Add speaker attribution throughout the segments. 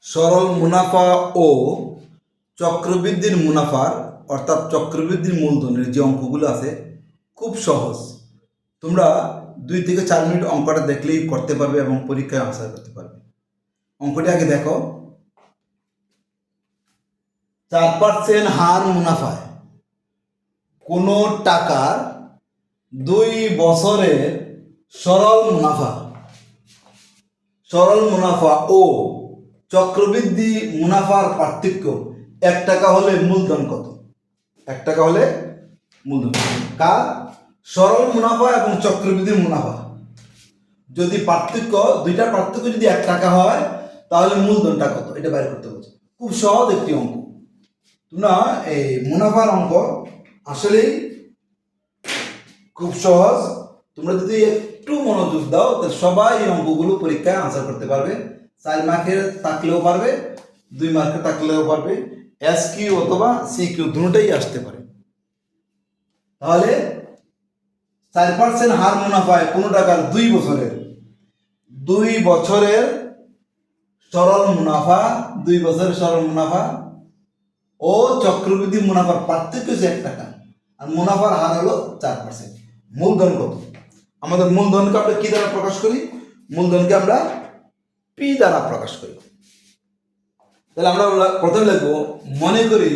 Speaker 1: সরল মুনাফা ও চক্রবৃদ্ধির মুনাফার অর্থাৎ চক্রবৃদ্ধির মূলধনের যে অঙ্কগুলো আছে খুব সহজ। তোমরা 2 থেকে 4 মিনিট অঙ্কটা দেখলেই করতে পারবে এবং পরীক্ষায় আনসার করতে পারবে। অঙ্কটি আগে দেখো। 4% হার মুনাফায় কোনো টাকার 2 বছরের সরল মুনাফা ও চক্রবৃদ্ধি মুনাফার পার্থক্য 1 টাকা হলে মূলধন কত? 1 টাকা হলে মূলধন কার? সরল মুনাফা এবং চক্রবৃদ্ধি মুনাফা যদি দুইটার পার্থক্য যদি 1 টাকা হয় তাহলে মূলধনটা কত এটা বাইর করতে বলছে। খুব সহজ একটি অঙ্ক। তোমরা এই মুনাফার অঙ্ক আসলেই খুব সহজ। তোমরা যদি একটু মনোযোগ দাও তাহলে সবাই এই অঙ্কগুলো পরীক্ষায় আনসার করতে পারবে। 4 মার্কের থাকলেও পারবে, 2 মার্কের থাকলেও পারবে, SQ অথবা CQ দুটোটাই আসতে পারে। তাহলে 4% হার মুনাফায় কোনো টাকার 2 বছরের সরল মুনাফা ও চক্রবৃদ্ধি মুনাফার পার্থক্য হচ্ছে 1 টাকা আর মুনাফার হার হলো 4%। মূলধন কত? আমাদের মূলধনকে আমরা কি দ্বারা প্রকাশ করি? মূলধনকে আমরা P দ্বারা প্রকাশ করি। তাহলে আমরা প্রথমে লিখব মনে করি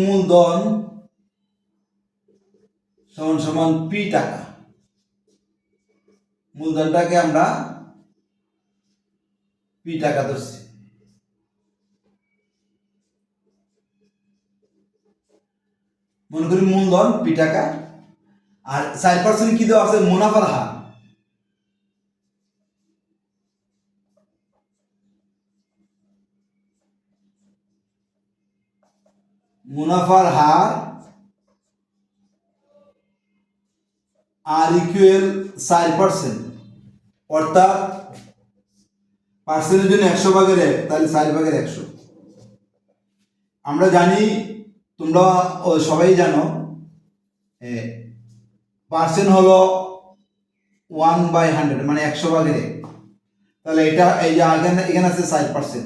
Speaker 1: মূলধন সমান P টাকা। মূলধনটাকে আমরা P টাকা ধরছি। মনে করি মূলধন P টাকা আর 4% কি দেওয়া আছে? মুনাফার হার। মুনাফার হার আর ইকুয়াল 4%, অর্থাৎ পার্সেন্টের জন্য 100/1 তাহলে 4/100। আমরা জানি, তোমরা সবাই জানো, পার্সেন্ট হলো 1/100 মানে 100/1। তাহলে এটা এই যে এখানে আছে 4%,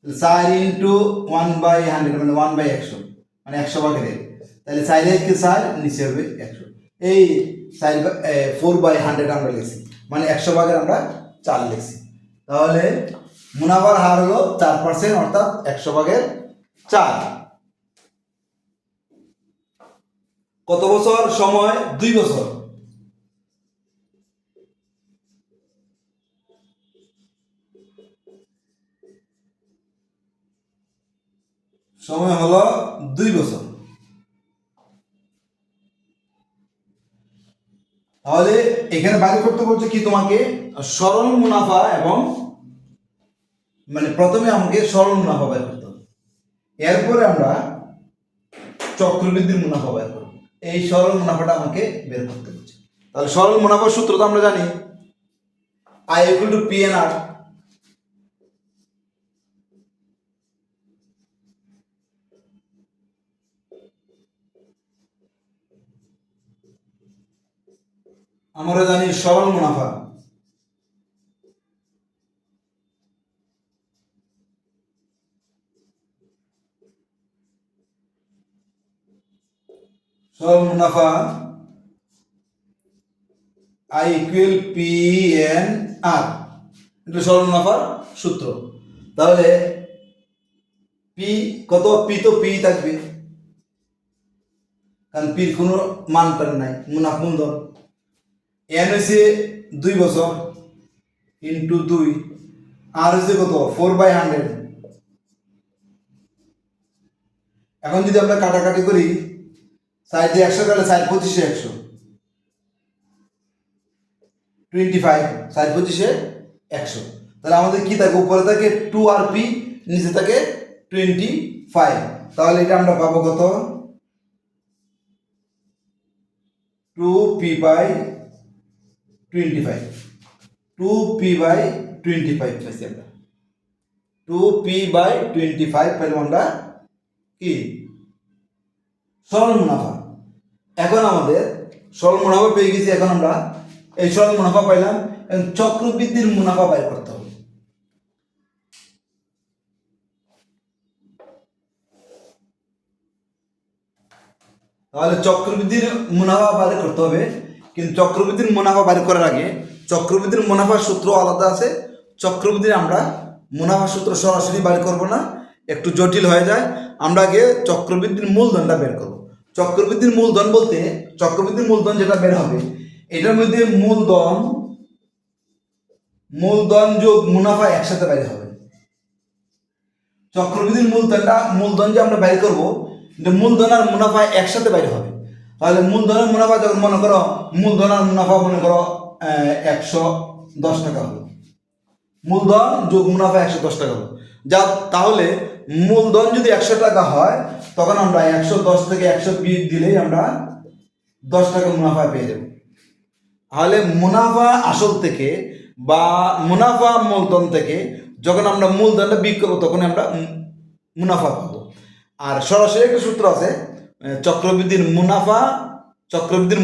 Speaker 1: 4 ইন্টু 1/100 মানে 1/100 মানে 100/1। তাহলে 4 নিচে হবে 100। এই 4/100 আমরা লিখছি মানে 100/এর আমরা 4 লিখছি। তাহলে মুনাফার হার হলো 4% অর্থাৎ 100/4। কত বছর সময়? 2 বছর। সময় হলো 2 বছর। তাহলে এখানে বাইরে করতে বলছে কি তোমাকে? সরল মুনাফা এবং মানে প্রথমে আমাকে সরল মুনাফা বের করতে হবে, এরপরে আমরা চক্রবৃদ্ধির মুনাফা বের করব। এই সরল মুনাফাটা আমাকে বের করতে বলছে। তাহলে সরল মুনাফার সূত্র তো আমরা জানি, I equal to PNR। আমরা জানি সরল মুনাফা I equal PNR, এটা সরল মুনাফার সূত্র। তাহলে P কত? P তো P থাকবে কারণ P এর কোনো মান টান নাই, মূলধন। N হয়েছে 2 বছর ইন্টু 2 আর হয়েছে কত? 4/100। এখন যদি আমরা কাটাকাটি করি, 4 দিয়ে 100 গেলে 4 25 100 25, 4 25 100। তাহলে আমাদের কি থাকে? উপরে থাকে 2 আর P, নিচে থাকে 25। তাহলে এটা আমরা পাবো কত? 2P/25, 2P/25 25 পাইছি আমরা, 2p/25 পাইলাম আমরা কি সরল মুনাফা। এখন আমাদের সরল মুনাফা পেয়ে গেছি, এখন আমরা এই সরল মুনাফা পাইলাম, চক্রবৃদ্ধির মুনাফা বাইর করতে হবে। তাহলে চক্রবৃদ্ধির মুনাফা বাইর করতে হবে, কিন্তু চক্রবৃদ্ধির মুনাফা বাইর করার আগে চক্রবৃদ্ধির মুনাফার সূত্র আলাদা আছে। চক্রবৃদ্ধির আমরা মুনাফার সূত্র সরাসরি বাইর করব না, একটু জটিল হয়ে যায়। আমরা আগে চক্রবৃদ্ধির মূলধনটা বের করব। চক্রবৃদ্ধির মূলধন বলতে চক্রবৃদ্ধির মূলধন যেটা বের হবে, এটার মধ্যে মূলধন যোগ মুনাফা একসাথে বাইর হবে। চক্রবৃদ্ধির মূলধন যে আমরা বাইর করব, মূলধন আর মুনাফা একসাথে বাইর হবে। তাহলে মূলধনের মুনাফা যখন মনে করো, মূলধন আর মুনাফা মনে করো 110 টাকা হলো, মূলধন যোগ মুনাফা 110 টাকা হলো। তাহলে মূলধন যদি 100 টাকা হয়, তখন আমরা 110 থেকে 120 দিলেই আমরা 10 টাকা মুনাফা পেয়ে যাব। তাহলে মুনাফা আসল থেকে বা মুনাফা মূলধন থেকে যখন আমরা মূলধনটা বিক্রি করবো, তখন আমরা মুনাফা পাবো। আর সরাসরি একটা সূত্র আছে, চক্রবৃদ্ধির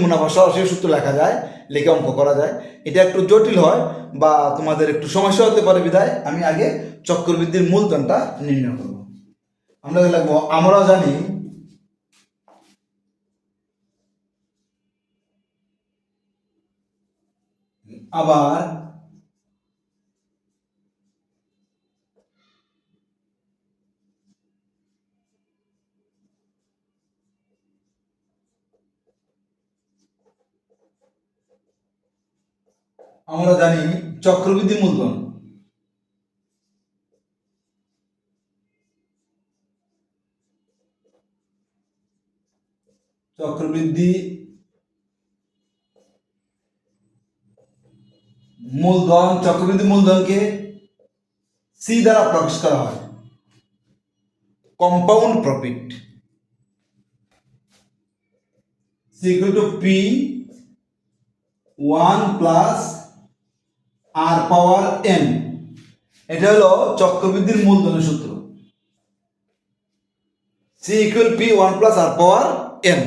Speaker 1: মুনাফা সরাসরি সূত্র লেখা যায়, লিখে অঙ্ক করা যায়। এটা একটু জটিল হয় বা তোমাদের একটু সমস্যা হতে পারে, বিধায় আমি আগে চক্রবৃদ্ধির মূলধনটা নির্ণয় করব। আমরা লিখবো, আমরা জানি আবার আমরা জানি চক্রবৃদ্ধি মূলধন চক্রবৃদ্ধি মূলধনকে সি দ্বারা প্রকাশ করা হয়, compound profit C equal to P 1 plus R power N. এটা হলো চক্রবৃদ্ধির মূলধনের সূত্র, C equal P 1 plus R power N.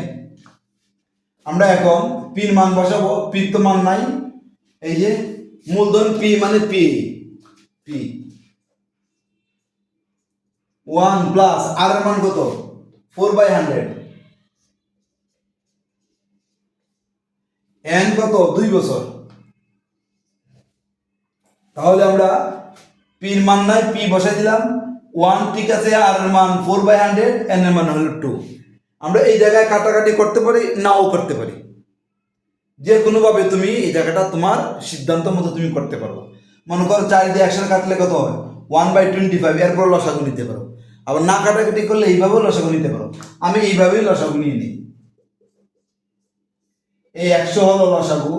Speaker 1: আমরা এখন পির মান বসাবো, পির তো মান নাই, এই যে মূলধন পি মানে পি 1 প্লাস আর এর মান কত 4/100, এন কত 2 বছর। তাহলে আমরা পির মান নাই, পি বসাই দিলাম, 1 ঠিক আছে, আর এর মান 4/100, এন এর মান হলো 2। আমরা এই জায়গায় কাটাকাটি করতে পারি, নাও করতে পারি, যে কোনোভাবে তুমি এই জায়গাটা তোমার সিদ্ধান্ত মতো তুমি করতে পারো। মনে করো 4 দিয়ে 100 কাটলে কত হয় 1/25, এরপর লসাগু নিতে পারো। আবার না কাটাকাটি করলে এইভাবেও লসাগু নিতে পারো। আমি এইভাবেই লসাগু নিয়ে নিই। এই 100 হলো লসাগু,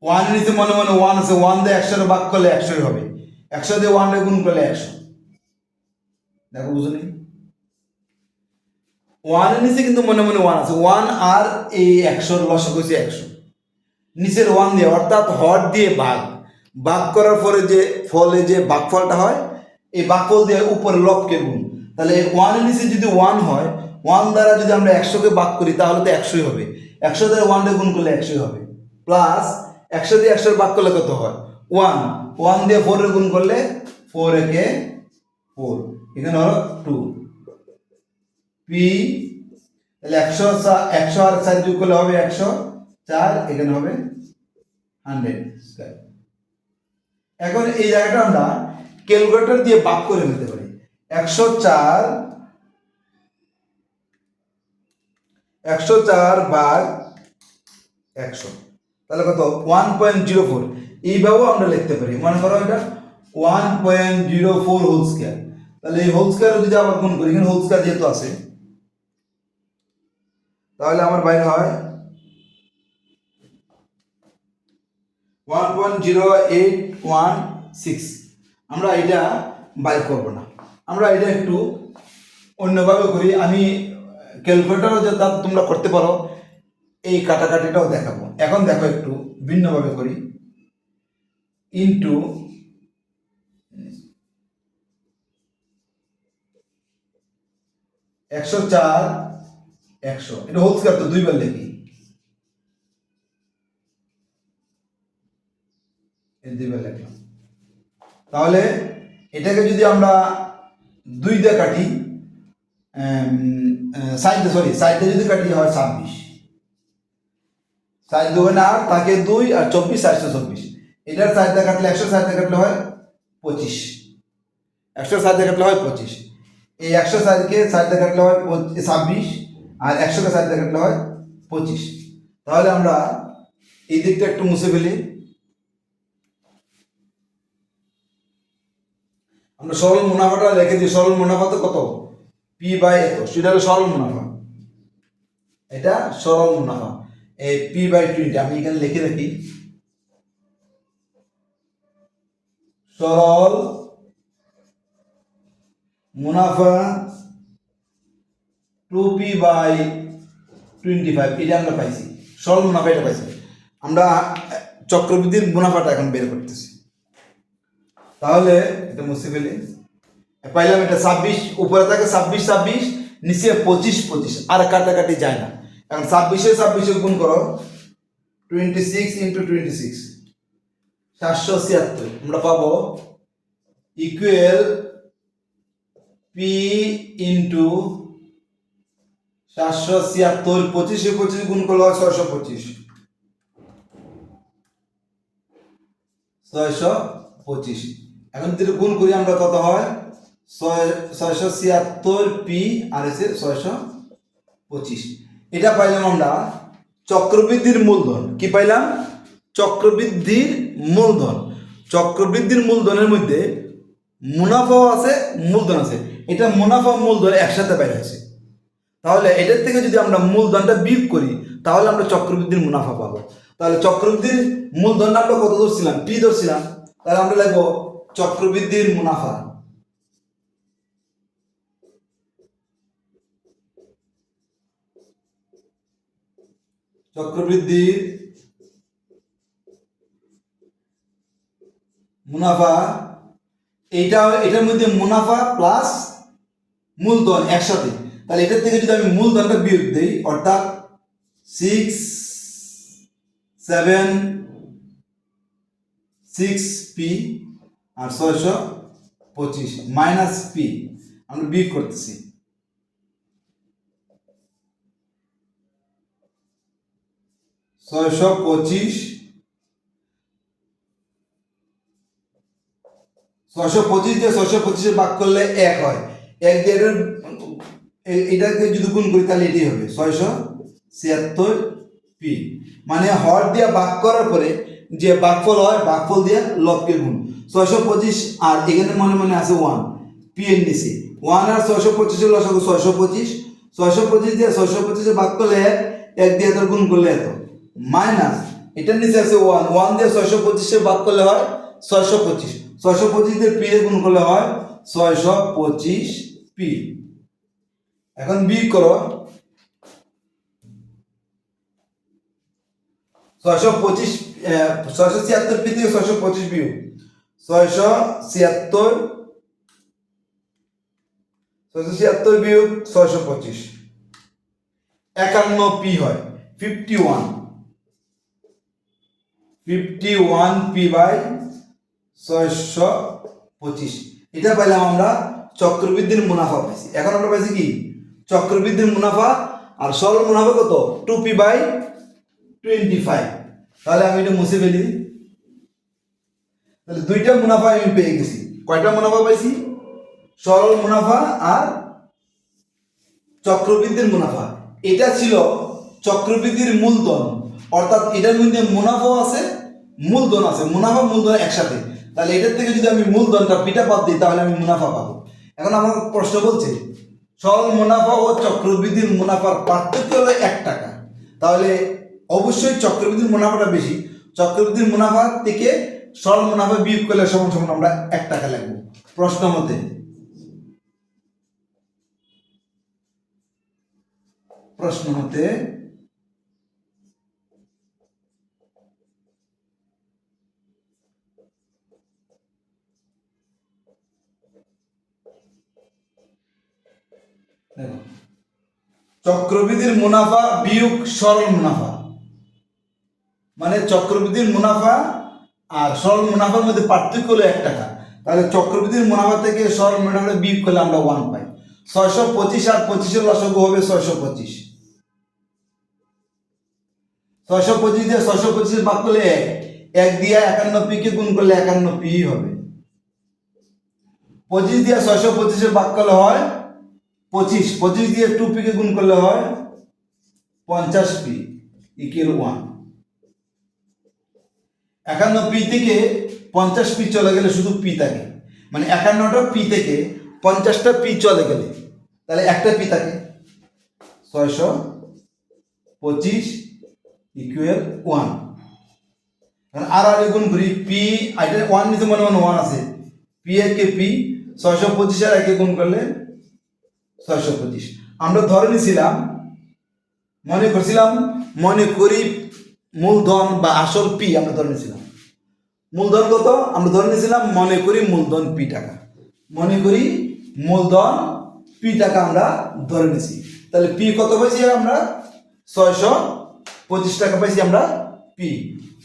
Speaker 1: 1 নিচে মনে মনে 1 আছে, 1 দিয়ে 100 ভাগ করলে 100 হবে, 100 দিয়ে 1 গুণ করলে 100। দেখো বুঝুনি, 1 এর নিচে কিন্তু মনে মনে 1 আছে, 1 আর এই 100 লসাগু হচ্ছে 100, নিচের 1 দিয়ে অর্থাৎ হর দিয়ে ভাগ করার পরে যে ফলে যে ভাগফলটা হয়, এই ভাগফল দিয়ে উপরে লবকে গুণ। তাহলে 1 এর নিচে যদি 1 হয়, 1 দ্বারা যদি আমরা 100কে ভাগ করি তাহলে তো 100ই হবে, 100 দ্বারা 1 দিয়ে গুণ করলে 100ই হবে, প্লাস 100 দিয়ে 100 ভাগ করলে কত হয় 1 দিয়ে 4 এর গুণ করলে 4 একে 4, এখানে হলো 2 পি। তাহলে 100 আর 4 যোগ করলে হবে 104, এখানে হবে 100। এখন এই জায়গাটা আমরা ক্যালকুলেটর দিয়ে ভাগ করে নিতে পারি। 104 ভাগ 100, তাহলে কত 1.04। এইভাবেও আমরা লিখতে পারি, মনে করো এটা 1.04 হোল স্কয়ার। তাহলে এই হোল স্কয়ার যদি আবার গুণ করি, এখানে হোল স্কয়ার যেহেতু আছে, তাহলে আমার বাইরে হয় 1.0816। আমরা এটা বাইর করব না, আমরা এটা একটু অন্যভাবে করি। আমি ক্যালকুলেটরও যে তোমরা করতে পারো, এই কাটাকাটিটাও দেখাবো। এখন দেখো একটু ভিন্নভাবে করি, ইন্টু 104 100, এটা হোল স্কয়ার তো দুইবার লিখি, এই দুইবার লিখলাম। তাহলে এটাকে যদি আমরা 2 দিয়ে কাটি, সাইডে যদি কাটি হয় 26, 7 2 8, তাকে 2 আর 24 424, এটার সাইডে কাটলে 100 সাইডে কাটলে হয় 25, 100 সাইডে কাটলে হয় 25, এই 100 সাইডকে সাইডে কাটলে হয় 26 আর 100 কে সাইডে কাটলে হয় 25। তাহলে আমরা এই দিকটা একটু মুছে ফেলি, আমরা সরল মুনাফাটা লিখে দিই। সরল মুনাফা তো কত, পি বাই এত, সেটা হলো সরল মুনাফা, এটা সরল মুনাফা, এই পি বাই 20 আমি এখানে লিখে রাখি। সরল মুনাফা 2p বাই 25, এটা আমরা পাইছি, সরল মুনাফা এটা পাইছি। আমরা চক্রবৃদ্ধির মুনাফাটা এখন বের করতেছি। তাহলে এটা মুছে ফেলি, পাইলাম এটা 26, উপরে থাকে 26 26, নিচে 25 25, আর কাটাকাটি যায় না। এখন 26 26 গুণ করো, 26 × 26 776, আমরা পাবো ইকুয়াল পি ইন্টু 776, 25 25 গুণ করলে হয় 625, 625। এখন যদি গুণ করি আমরা কত হয়, 676 পি আর এসে 625, এটা পাইলাম আমরা চক্রবৃদ্ধির মূলধন। কি পাইলাম, চক্রবৃদ্ধির মূলধন। চক্রবৃদ্ধির মূলধনের মধ্যে মুনাফাও আছে মূলধন আছে, এটা মুনাফা মূলধন একসাথে বাইরে আছে। তাহলে এটার থেকে যদি আমরা মূলধনটা বিয়োগ করি তাহলে আমরা চক্রবৃদ্ধির মুনাফা পাবো। তাহলে চক্রবৃদ্ধির মূলধনটা আমরা কত ধরছিলাম, পি ধরছিলাম, তাহলে আমরা লিখবো চক্রবৃদ্ধির মুনাফা। চক্রবৃদ্ধির মুনাফা, এটার মধ্যে মুনাফা প্লাস মূলধন একসাথে, তাহলে এটার থেকে যদি আমি মূলধনটা বিয়োগ দিই, অর্থাৎ 6 7 6p আর 625 মাইনাস পি, আমরা বিয়োগ করতেছি, 625 দিয়ে 625 ভাগ করলে 1 হয়, 1 দিয়ে এটাকে যদি গুণ করি তাহলে এটাই হবে 676 পি, মানে হর দিয়ে ভাগ করার পরে যে ভাগফল হয়, ভাগফল দিয়ে লবকে গুণ, 625 আর এখানে মনে মনে আছে 1, পি এর নিচে 1 আর 625 এর লসাগু 625, 625 দিয়ে 625 ভাগ করলে 1 দিয়ে এত গুণ করলে এত, মাইনাস এটার নিচে আছে 1, 1 দিয়ে 625 ভাগ করলে হয় 625, 625 দিয়ে পি এর গুণ করলে হয় 625 পি। এখন বিয়োগ করো, 625 676 পি থেকে 625 বিয়োগ, 676 বিয়োগ 625, 51 পি হয়, 51 পি বাই 625, এটা পাইলাম আমরা চক্রবৃদ্ধির মুনাফা পাইছি। এখন আমরা পাইছি কি, চক্রবৃদ্ধির মুনাফা আর সরল মুনাফা কত, 2p বাই 25। তাহলে আমি এটা মুছে ফেলি, তাহলে দুইটা মুনাফা আমি পেয়ে গেছি। কয়টা মুনাফা পাইছি, সরল মুনাফা আর চক্রবৃদ্ধির মুনাফা। এটা ছিল চক্রবৃদ্ধির মূলধন, অর্থাৎ এটার মধ্যে মুনাফাও আছে মূলধন আছে, মুনাফা মূলধন একসাথে। তাহলে এটার থেকে যদি আমি মূলধনটা পিটা বাদ দিই তাহলে আমি মুনাফা পাবো। এখন আমার প্রশ্ন বলছে সরল মুনাফা ও চক্রবৃদ্ধির মুনাফার পার্থক্য হলো 1 টাকা, তাহলে অবশ্যই চক্রবৃদ্ধির মুনাফাটা বেশি। চক্রবৃদ্ধির মুনাফা থেকে সরল মুনাফা বিয়োগ করলে সমান সমান আমরা 1 টাকা লাগবে প্রশ্ন মতে। প্রশ্ন মতে দেখো চক্রবৃদ্ধির মুনাফা বিয়োগ সরল মুনাফা, মানে চক্রবৃদ্ধির মুনাফা আর সরল মুনাফার মধ্যে পার্থক্য হলো 1 টাকা। তাহলে চক্রবৃদ্ধির মুনাফা থেকে সরল মুনাফা বিয়োগ করলে আমরা 1 পাই। 625 আর 25-এর লসাগু হবে 625। 625 দিয়ে 625 ভাগ করলে 1 দিয়ে 51p কে গুণ করলে 51p হবে। 25 দিয়ে 625 ভাগ করলে হয় 25, 25 দিয়ে 2p কে গুণ করলে হয় 50p ইকুয়াল 1। 51p থেকে 50p চলে গেলে শুধু p থাকে, মানে 51টা p থেকে 50টা p চলে গেলে তাহলে একটা p থাকে। 625 ইকুয়াল 1। আর গুণ করি p, এটা 1 নিতে মনে মনে 1 আছে, p একে p, 625 আর একে গুণ করলে 625। আমরা ধরে নিছিলাম, মনে করি মূলধন বা আসল p আমরা ধরে নিছিলাম। মূলধন কত আমরা ধরে নিছিলাম, মনে করি মূলধন p টাকা, মনে করি মূলধন p টাকা আমরা ধরে নিছি। তাহলে p কত পাইছি আমরা? 625 টাকা পাইছি আমরা p।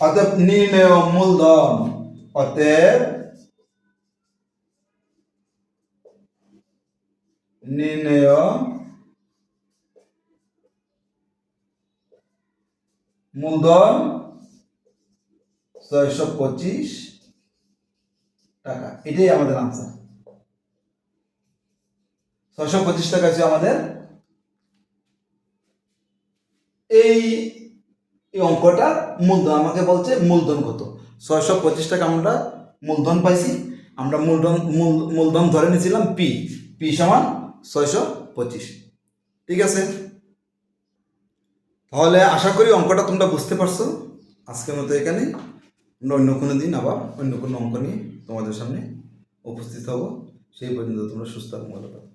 Speaker 1: অতএব নির্ণেয় মূলধন, অতএব নির্ণেয় মূলধন 625 টাকা। এটাই আমাদের আনসার। 625 টাকা হচ্ছে আমাদের এই অঙ্কটা মূলধন। আমাকে বলছে মূলধন কত, 625 টাকা আমরা মূলধন পাইছি। আমরা মূলধন ধরে নিয়েছিলাম p সমান 625। ঠিক আছে, তাহলে আশা করি অঙ্কটা তোমরা বুঝতে পারছো। আজকের মতো এখানে, আমরা অন্য কোনো দিন আবার অন্য কোনো অঙ্ক নিয়ে তোমাদের সামনে উপস্থিত হব। সেই পর্যন্ত তোমরা সুস্থ এবং ভালো থাকো।